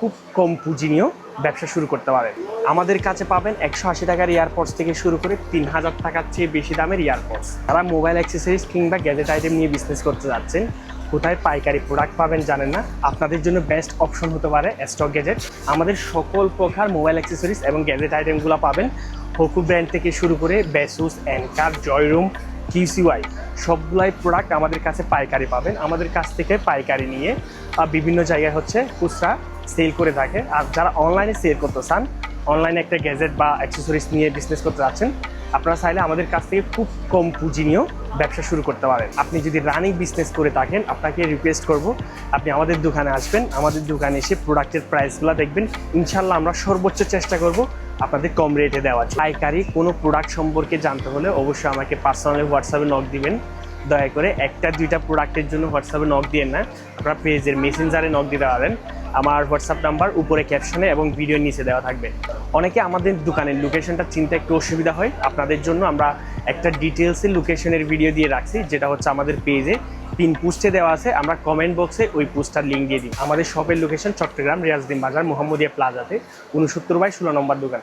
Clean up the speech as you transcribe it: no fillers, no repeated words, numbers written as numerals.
খুব কম পুঁজি নিয়েও ব্যবসা শুরু করতে পারেন। আমাদের কাছে পাবেন 180 টাকার ইয়ারপডস থেকে শুরু করে 3000 টাকার চেয়ে বেশি দামের ইয়ারপডস। যারা মোবাইল অ্যাক্সেসরিজ কিংবা গ্যাজেট আইটেম নিয়ে বিজনেস করতে যাচ্ছেন, কোথায় পাইকারি প্রোডাক্ট পাবেন জানেন না, আপনাদের জন্য বেস্ট অপশন হতে পারে স্টক গ্যাজেট। আমাদের সকল প্রকার মোবাইল অ্যাক্সেসরিজ এবং গ্যাজেট আইটেমগুলো পাবেন হোকু ব্র্যান্ড থেকে শুরু করে বেসুস, অ্যানকার, জয়রুম, কিউসিওয়াই সবগুলাই প্রোডাক্ট আমাদের কাছে পাইকারি পাবেন। আমাদের কাছ থেকে পাইকারি নিয়ে বিভিন্ন জায়গায় খুচরা সেল করে থাকে। আর যারা অনলাইনে সেল করতে চান, অনলাইনে একটা গ্যাজেট বা অ্যাক্সেসরিজ নিয়ে বিজনেস করতে যাচ্ছেন, আপনারা চাইলে আমাদের কাছ থেকে খুব কম পুঁজি নিয়েও ব্যবসা শুরু করতে পারেন। আপনি যদি রানিং বিজনেস করে থাকেন, আপনাকে রিকোয়েস্ট করব আপনি আমাদের দোকানে আসবেন। আমাদের দোকানে এসে প্রোডাক্টের প্রাইসগুলো দেখবেন। ইনশাল্লাহ আমরা সর্বোচ্চ চেষ্টা করব আপনাদের কম রেটে দেওয়া। পাইকারি কোনো প্রোডাক্ট সম্পর্কে জানতে হলে অবশ্যই আমাকে পার্সোনালি হোয়াটসঅ্যাপে নক দিবেন। দয়া করে একটা দুইটা প্রোডাক্টের জন্য হোয়াটসঅ্যাপে নক দিয়েন না, আপনারা পেজের মেসেঞ্জারে নক দিতে পারেন। আমার হোয়াটসঅ্যাপ নাম্বার উপরে ক্যাপশনে এবং ভিডিওর নিচে দেওয়া থাকবে। অনেকে আমাদের দোকানের লোকেশনটা চিনতে একটু অসুবিধা হয়, আপনাদের জন্য আমরা একটা ডিটেলসের লোকেশনের ভিডিও দিয়ে রাখছি, যেটা আমাদের পেজে পিন পোস্টে দেওয়া আছে। আমরা কমেন্ট বক্সে ওই পোস্টার লিঙ্ক দিয়ে দিই। আমাদের শপের লোকেশন চট্টগ্রাম রিয়াজউদ্দিন বাজার মোহাম্মদিয়া প্লাজাতে 69/16 নম্বর দোকান।